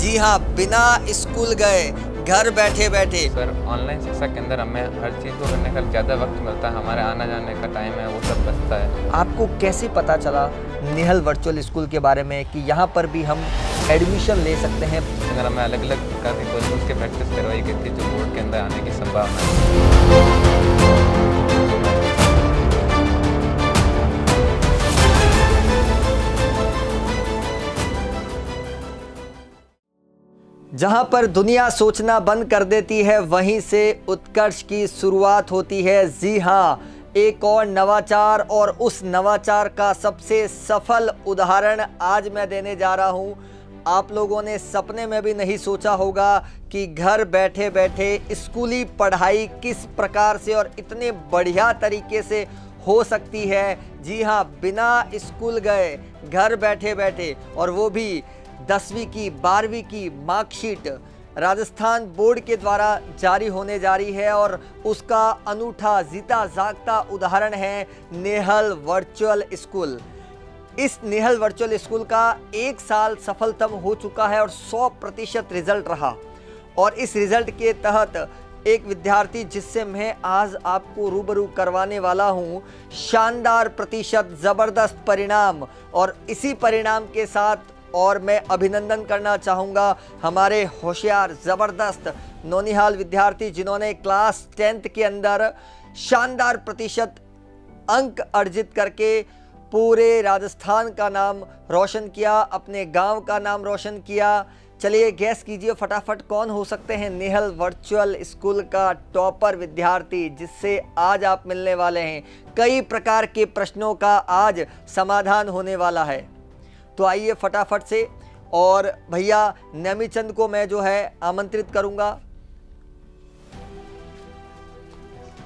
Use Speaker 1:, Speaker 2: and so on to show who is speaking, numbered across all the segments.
Speaker 1: जी हाँ, बिना स्कूल गए घर बैठे बैठे।
Speaker 2: सर, ऑनलाइन शिक्षा के अंदर हमें हर चीज़ को करने का ज़्यादा वक्त मिलता है, हमारे आना जाने का टाइम है वो सब बचता है।
Speaker 1: आपको कैसे पता चला निहल वर्चुअल स्कूल के बारे में कि यहाँ पर भी हम एडमिशन ले सकते हैं?
Speaker 2: अगर हमें अलग अलग प्रकार के कोर्सेज की प्रैक्टिस करवाई गई थी जो बोर्ड के अंदर आने की संभावना है।
Speaker 1: जहां पर दुनिया सोचना बंद कर देती है वहीं से उत्कर्ष की शुरुआत होती है। जी हाँ, एक और नवाचार, और उस नवाचार का सबसे सफल उदाहरण आज मैं देने जा रहा हूं। आप लोगों ने सपने में भी नहीं सोचा होगा कि घर बैठे बैठे स्कूली पढ़ाई किस प्रकार से और इतने बढ़िया तरीके से हो सकती है। जी हाँ, बिना स्कूल गए घर बैठे बैठे, और वो भी 10वीं की 12वीं की मार्कशीट राजस्थान बोर्ड के द्वारा जारी होने जा रही है, और उसका अनूठा जीता जागता उदाहरण है निहल वर्चुअल स्कूल। इस निहल वर्चुअल स्कूल का 1 साल सफलतम हो चुका है और 100% रिजल्ट रहा। और इस रिजल्ट के तहत एक विद्यार्थी जिससे मैं आज आपको रूबरू करवाने वाला हूं, शानदार प्रतिशत, ज़बरदस्त परिणाम, और इसी परिणाम के साथ और मैं अभिनंदन करना चाहूँगा हमारे होशियार ज़बरदस्त नौनिहाल विद्यार्थी जिन्होंने क्लास 10th के अंदर शानदार प्रतिशत अंक अर्जित करके पूरे राजस्थान का नाम रोशन किया, अपने गांव का नाम रोशन किया। चलिए गैस कीजिए फटाफट, कौन हो सकते हैं निहल वर्चुअल स्कूल का टॉपर विद्यार्थी जिससे आज आप मिलने वाले हैं। कई प्रकार के प्रश्नों का आज समाधान होने वाला है। तो आइए फटाफट से, और भैया नेमीचंद को मैं जो है आमंत्रित करूंगा।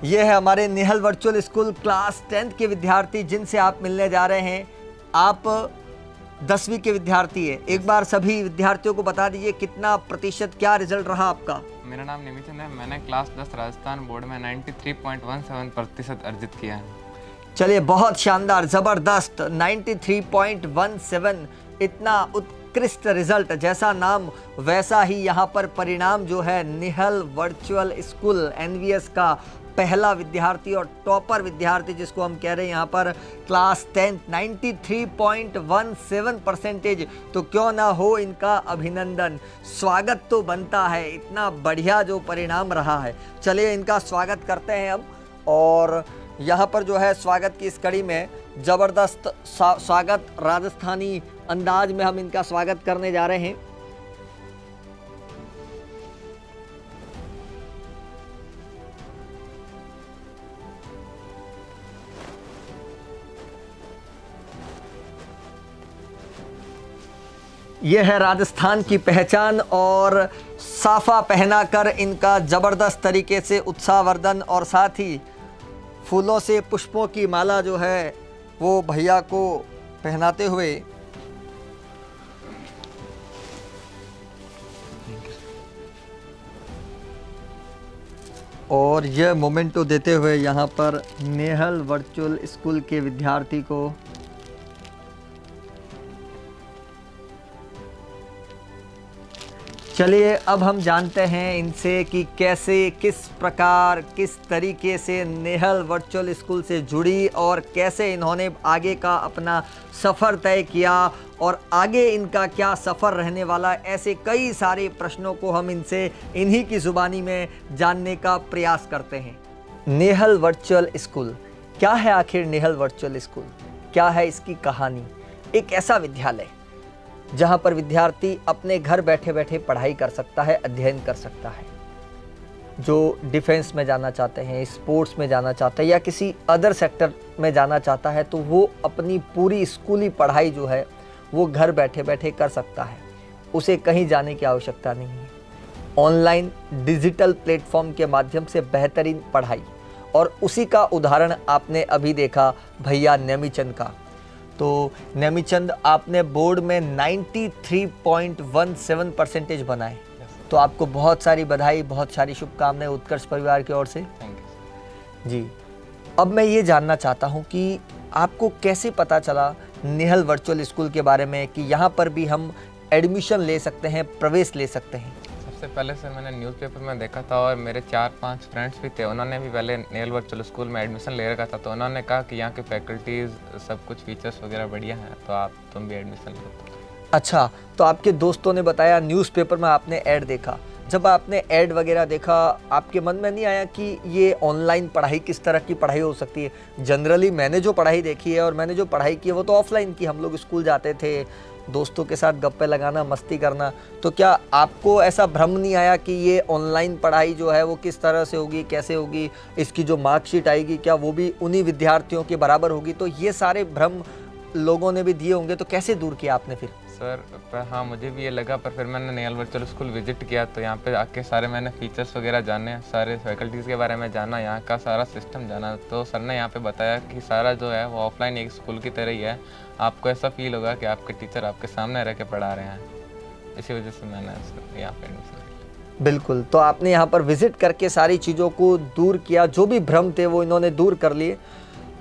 Speaker 1: ये है हमारे निहल वर्चुअल स्कूल क्लास 10th के विद्यार्थी जिनसे आप मिलने जा रहे हैं। आप 10वीं के विद्यार्थी है। एक बार सभी विद्यार्थियों को बता दीजिए कितना प्रतिशत, क्या रिजल्ट रहा आपका?
Speaker 2: मेरा नाम नेमीचंद है, मैंने क्लास 10 राजस्थान बोर्ड में 93.17% अर्जित किया है।
Speaker 1: चलिए, बहुत शानदार, ज़बरदस्त, 93.17, इतना उत्कृष्ट रिजल्ट। जैसा नाम वैसा ही यहाँ पर परिणाम जो है। निहल वर्चुअल स्कूल एनवीएस का पहला विद्यार्थी और टॉपर विद्यार्थी जिसको हम कह रहे हैं यहाँ पर क्लास 10th 93.17%। तो क्यों ना हो इनका अभिनंदन, स्वागत तो बनता है, इतना बढ़िया जो परिणाम रहा है। चलिए इनका स्वागत करते हैं हम, और यहाँ पर जो है स्वागत की इस कड़ी में ज़बरदस्त स्वागत राजस्थानी अंदाज में हम इनका स्वागत करने जा रहे हैं। यह है राजस्थान की पहचान, और साफा पहनाकर इनका ज़बरदस्त तरीके से उत्साहवर्धन, और साथ ही फूलों से पुष्पों की माला जो है वो भैया को पहनाते हुए और यह मोमेंटो देते हुए यहाँ पर निहल वर्चुअल स्कूल के विद्यार्थी को चलिए अब हम जानते हैं इनसे कि कैसे, किस प्रकार, किस तरीके से निहल वर्चुअल स्कूल से जुड़ी और कैसे इन्होंने आगे का अपना सफ़र तय किया और आगे इनका क्या सफ़र रहने वाला। ऐसे कई सारे प्रश्नों को हम इनसे इन्हीं की ज़ुबानी में जानने का प्रयास करते हैं। निहल वर्चुअल स्कूल क्या है आखिर? निहल वर्चुअल स्कूल क्या है? इसकी कहानी। एक ऐसा विद्यालय जहाँ पर विद्यार्थी अपने घर बैठे बैठे पढ़ाई कर सकता है, अध्ययन कर सकता है। जो डिफेंस में जाना चाहते हैं, स्पोर्ट्स में जाना चाहता है या किसी अदर सेक्टर में जाना चाहता है, तो वो अपनी पूरी स्कूली पढ़ाई जो है वो घर बैठे बैठे कर सकता है। उसे कहीं जाने की आवश्यकता नहीं है। ऑनलाइन डिजिटल प्लेटफॉर्म के माध्यम से बेहतरीन पढ़ाई, और उसी का उदाहरण आपने अभी देखा भैया नेमीचंद का। तो नेमीचंद, आपने बोर्ड में 93.17% बनाए, तो आपको बहुत सारी बधाई, बहुत सारी शुभकामनाएं उत्कर्ष परिवार की ओर से। जी, अब मैं ये जानना चाहता हूँ कि आपको कैसे पता चला निहल वर्चुअल स्कूल के बारे में कि यहाँ पर भी हम एडमिशन ले सकते हैं, प्रवेश ले सकते हैं?
Speaker 2: सबसे पहले सर मैंने न्यूज़पेपर में देखा था और मेरे 4-5 फ्रेंड्स भी थे, उन्होंने भी पहले नेहल वर्चुअल स्कूल में एडमिशन ले रखा था। तो उन्होंने कहा कि यहाँ के फैकल्टीज़ सब कुछ फीचर्स वगैरह बढ़िया हैं, तो तुम भी एडमिशन लो।
Speaker 1: अच्छा, तो आपके दोस्तों ने बताया, न्यूज़पेपर में आपने ऐड देखा। जब आपने ऐड वगैरह देखा, आपके मन में नहीं आया कि ये ऑनलाइन पढ़ाई किस तरह की पढ़ाई हो सकती है? जनरली मैंने जो पढ़ाई देखी है और मैंने जो पढ़ाई की है वो तो ऑफलाइन की। हम लोग स्कूल जाते थे, दोस्तों के साथ गप्पे लगाना, मस्ती करना। तो क्या आपको ऐसा भ्रम नहीं आया कि ये ऑनलाइन पढ़ाई जो है वो किस तरह से होगी, कैसे होगी, इसकी जो मार्कशीट आएगी क्या वो भी उन्हीं विद्यार्थियों के बराबर होगी? तो ये सारे भ्रम लोगों ने भी दिए होंगे, तो कैसे दूर किया आपने फिर?
Speaker 2: सर हाँ, मुझे भी ये लगा, पर फिर मैंने नेहल वर्चुअल स्कूल विजिट किया तो यहाँ पे आके सारे मैंने फीचर्स वगैरह जाने, सारे फैकल्टीज़ के बारे में जाना, यहाँ का सारा सिस्टम जाना। तो सर ने यहाँ पे बताया कि सारा जो है वो ऑफलाइन एक स्कूल की तरह ही है, आपको ऐसा फील होगा कि आपके टीचर आपके सामने रह के पढ़ा रहे हैं। इसी वजह से मैंने यहाँ पे एडमिशन लिया।
Speaker 1: बिल्कुल, तो आपने यहाँ पर विजिट करके सारी चीज़ों को दूर किया, जो भी भ्रम थे वो इन्होंने दूर कर लिए।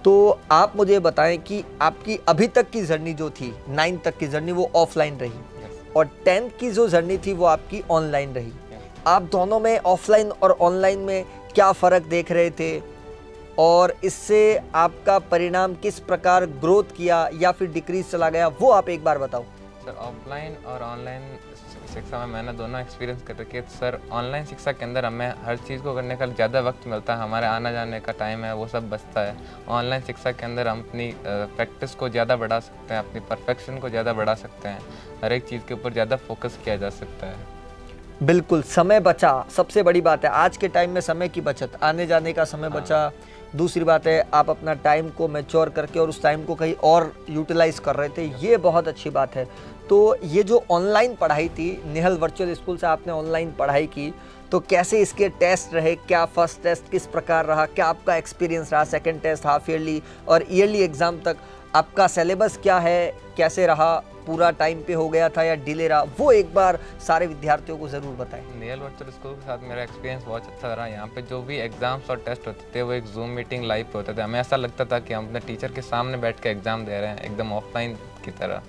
Speaker 1: तो आप मुझे बताएं कि आपकी अभी तक की जर्नी जो थी, 9th तक की जर्नी, वो ऑफलाइन रही और 10th की जो जर्नी थी वो आपकी ऑनलाइन रही। आप दोनों में, ऑफलाइन और ऑनलाइन में, क्या फ़र्क देख रहे थे और इससे आपका परिणाम किस प्रकार ग्रोथ किया या फिर डिक्रीज चला गया, वो आप एक बार बताओ।
Speaker 2: सर ऑफलाइन और ऑनलाइन शिक्षा में मैंने दोनों एक्सपीरियंस कर रखे। सर ऑनलाइन शिक्षा के अंदर हमें हर चीज़ को करने का ज़्यादा वक्त मिलता है, हमारे आना जाने का टाइम है वो सब बचता है। ऑनलाइन शिक्षा के अंदर हम अपनी प्रैक्टिस को ज़्यादा बढ़ा सकते हैं, अपनी परफेक्शन को ज़्यादा बढ़ा सकते हैं, हर एक चीज़ के ऊपर ज़्यादा फोकस किया जा सकता है।
Speaker 1: बिल्कुल, समय बचा, सबसे बड़ी बात है आज के टाइम में समय की बचत, आने जाने का समय बचा। दूसरी बात है आप अपना टाइम को मैच्योर करके और उस टाइम को कहीं और यूटिलाइज कर रहे थे, ये बहुत अच्छी बात है। तो ये जो ऑनलाइन पढ़ाई थी, नेहल वर्चुअल स्कूल से आपने ऑनलाइन पढ़ाई की, तो कैसे इसके टेस्ट रहे? क्या फर्स्ट टेस्ट किस प्रकार रहा? क्या आपका एक्सपीरियंस रहा? सेकंड टेस्ट, हाफ ईयरली और ईयरली एग्ज़ाम तक आपका सिलेबस क्या है, कैसे रहा? पूरा टाइम पे हो गया था या डिले रहा? वो एक बार सारे विद्यार्थियों को ज़रूर बताएं।
Speaker 2: नेहल वर्चुअल स्कूल के साथ मेरा एक्सपीरियंस बहुत अच्छा रहा। यहाँ पे जो भी एग्ज़ाम्स और टेस्ट होते थे वो एक जूम मीटिंग लाइव पे होते थे। हमें ऐसा लगता था कि हम अपने टीचर के सामने बैठ के एग्ज़ाम दे रहे हैं, एकदम ऑफलाइन की तरह।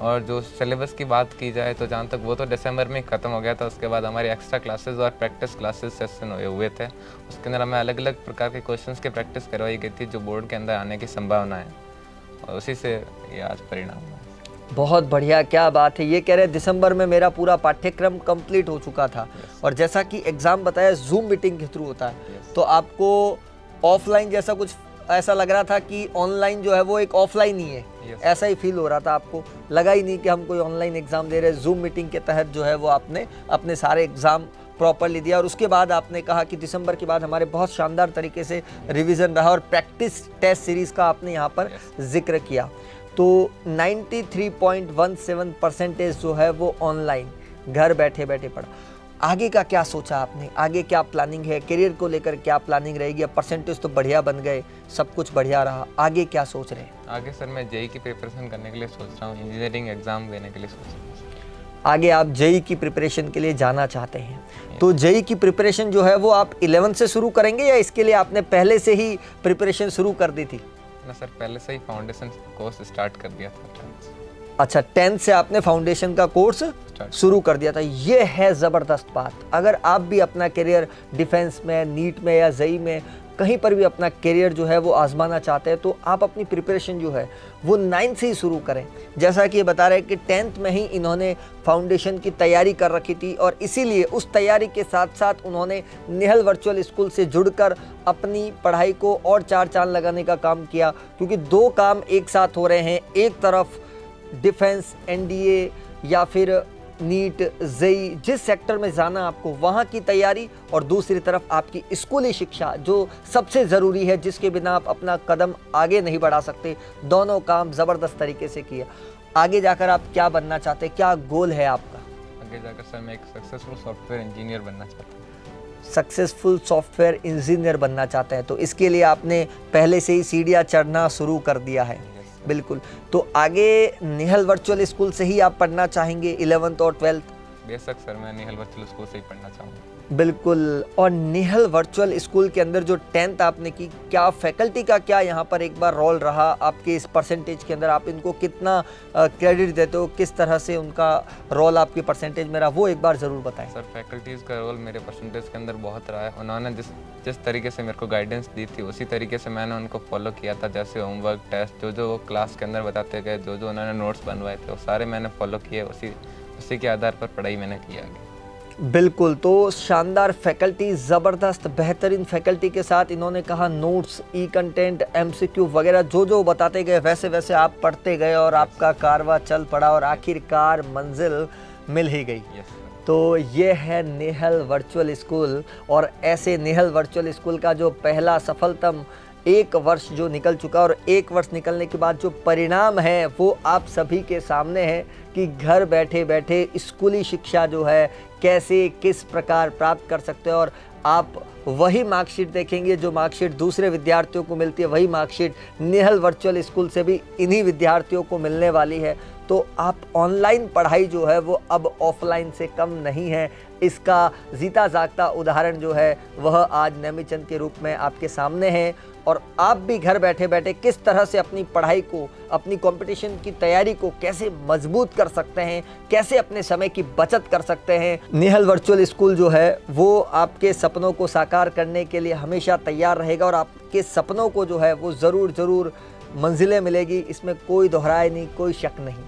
Speaker 2: और जो सिलेबस की बात की जाए तो जहाँ तक वो तो दिसंबर में ख़त्म हो गया था। उसके बाद हमारी एक्स्ट्रा क्लासेस और प्रैक्टिस क्लासेस सेशन हुए थे। उसके अंदर हमें अलग अलग प्रकार के क्वेश्चंस की प्रैक्टिस करवाई गई थी जो बोर्ड के अंदर आने की संभावना है, और उसी से ये आज परिणाम है।
Speaker 1: बहुत बढ़िया, क्या बात है। ये कह रहे हैं दिसंबर में मेरा पूरा पाठ्यक्रम कंप्लीट हो चुका था और जैसा कि एग्ज़ाम बताया जूम मीटिंग के थ्रू होता है, तो आपको ऑफलाइन जैसा कुछ ऐसा लग रहा था कि ऑनलाइन जो है वो एक ऑफलाइन ही है, ऐसा ही फील हो रहा था आपको? लगा ही नहीं कि हम कोई ऑनलाइन एग्ज़ाम दे रहे हैं। जूम मीटिंग के तहत जो है वो आपने अपने सारे एग्ज़ाम प्रॉपरली दिया और उसके बाद आपने कहा कि दिसंबर के बाद हमारे बहुत शानदार तरीके से रिवीजन रहा और प्रैक्टिस टेस्ट सीरीज़ का आपने यहाँ पर जिक्र किया। तो 93.17% जो है वो ऑनलाइन, घर बैठे बैठे पढ़ा। आगे का क्या सोचा आपने? आगे क्या प्लानिंग है? करियर को लेकर क्या प्लानिंग रहेगी? अब परसेंटेज तो बढ़िया बन गए, सब कुछ बढ़िया रहा, आगे क्या सोच रहे हैं?
Speaker 2: आगे सर मैं जेईई की प्रिपरेशन करने के लिए सोच रहा हूँ, इंजीनियरिंग एग्ज़ाम देने के लिए सोच रहा हूँ।
Speaker 1: आगे आप जेईई की प्रिपरेशन के लिए जाना चाहते हैं, तो जेईई की प्रिपरेशन जो है वो आप 11 से शुरू करेंगे या इसके लिए आपने पहले से ही प्रिपरेशन शुरू कर दी थी?
Speaker 2: ना सर, पहले से ही फाउंडेशन कोर्स स्टार्ट कर दिया था।
Speaker 1: अच्छा, 10th से आपने फाउंडेशन का कोर्स शुरू कर दिया था। ये है ज़बरदस्त बात। अगर आप भी अपना करियर डिफेंस में, नीट में या जेईई में कहीं पर भी अपना करियर जो है वो आजमाना चाहते हैं तो आप अपनी प्रिपरेशन जो है वो 9th से ही शुरू करें। जैसा कि ये बता रहे हैं कि 10th में ही इन्होंने फाउंडेशन की तैयारी कर रखी थी और इसीलिए उस तैयारी के साथ साथ उन्होंने नेहल वर्चुअल स्कूल से जुड़कर अपनी पढ़ाई को और चार चांद लगाने का काम किया, क्योंकि दो काम एक साथ हो रहे हैं। एक तरफ डिफेंस, एनडीए या फिर नीट, जेईई, जिस सेक्टर में जाना आपको वहाँ की तैयारी, और दूसरी तरफ आपकी स्कूली शिक्षा जो सबसे ज़रूरी है, जिसके बिना आप अपना कदम आगे नहीं बढ़ा सकते। दोनों काम ज़बरदस्त तरीके से किया। आगे जाकर आप क्या बनना चाहते हैं? क्या गोल है आपका?
Speaker 2: आगे जाकर सर मैं एक सक्सेसफुल सॉफ्टवेयर इंजीनियर बनना चाहता हूँ।
Speaker 1: सक्सेसफुल सॉफ्टवेयर इंजीनियर बनना चाहते हैं, तो इसके लिए आपने पहले से ही सीढ़ियाँ चढ़ना शुरू कर दिया है। बिल्कुल, तो आगे नेहल वर्चुअल स्कूल से ही आप पढ़ना चाहेंगे 11th और 12th?
Speaker 2: बेशक सर मैं निहल वर्चुअल स्कूल से ही पढ़ना चाहूँगा।
Speaker 1: बिल्कुल। और निहल वर्चुअल स्कूल के अंदर जो 10th आपने की, क्या फैकल्टी का क्या यहाँ पर एक बार रोल रहा आपके इस परसेंटेज के अंदर? आप इनको कितना क्रेडिट देते हो, किस तरह से उनका रोल आपके परसेंटेज में रहा, वो एक बार ज़रूर बताएं।
Speaker 2: सर फैकल्टीज़ का रोल मेरे परसेंटेज के अंदर बहुत रहा है। उन्होंने जिस तरीके से मेरे को गाइडेंस दी थी उसी तरीके से मैंने उनको फॉलो किया था। जैसे होमवर्क, टेस्ट, जो वो क्लास के अंदर बताते गए, जो उन्होंने नोट्स बनवाए थे वो सारे मैंने फॉलो किए। उसी के आधार पर पढ़ाई मैंने की आगे।
Speaker 1: बिल्कुल। तो शानदार फैकल्टी, ज़बरदस्त बेहतरीन फैकल्टी के साथ इन्होंने कहा नोट्स, ई कंटेंट, MCQ वगैरह जो बताते गए वैसे वैसे आप पढ़ते गए और आपका कारवां चल पड़ा और आखिरकार मंजिल मिल ही गई। तो ये है निहल वर्चुअल स्कूल। और ऐसे निहल वर्चुअल स्कूल का जो पहला सफलतम 1 वर्ष जो निकल चुका और 1 वर्ष निकलने के बाद जो परिणाम है वो आप सभी के सामने है कि घर बैठे बैठे स्कूली शिक्षा जो है कैसे किस प्रकार प्राप्त कर सकते हो। और आप वही मार्कशीट देखेंगे जो मार्कशीट दूसरे विद्यार्थियों को मिलती है, वही मार्कशीट निहल वर्चुअल स्कूल से भी इन्हीं विद्यार्थियों को मिलने वाली है। तो आप ऑनलाइन पढ़ाई जो है वो अब ऑफलाइन से कम नहीं है। इसका जीता जागता उदाहरण जो है वह आज नेमीचंद के रूप में आपके सामने है। और आप भी घर बैठे बैठे किस तरह से अपनी पढ़ाई को, अपनी कंपटीशन की तैयारी को कैसे मजबूत कर सकते हैं, कैसे अपने समय की बचत कर सकते हैं, निहल वर्चुअल स्कूल जो है वो आपके सपनों को साकार करने के लिए हमेशा तैयार रहेगा। और आपके सपनों को जो है वो ज़रूर मंजिलें मिलेगी, इसमें कोई दोहराए नहीं, कोई शक नहीं।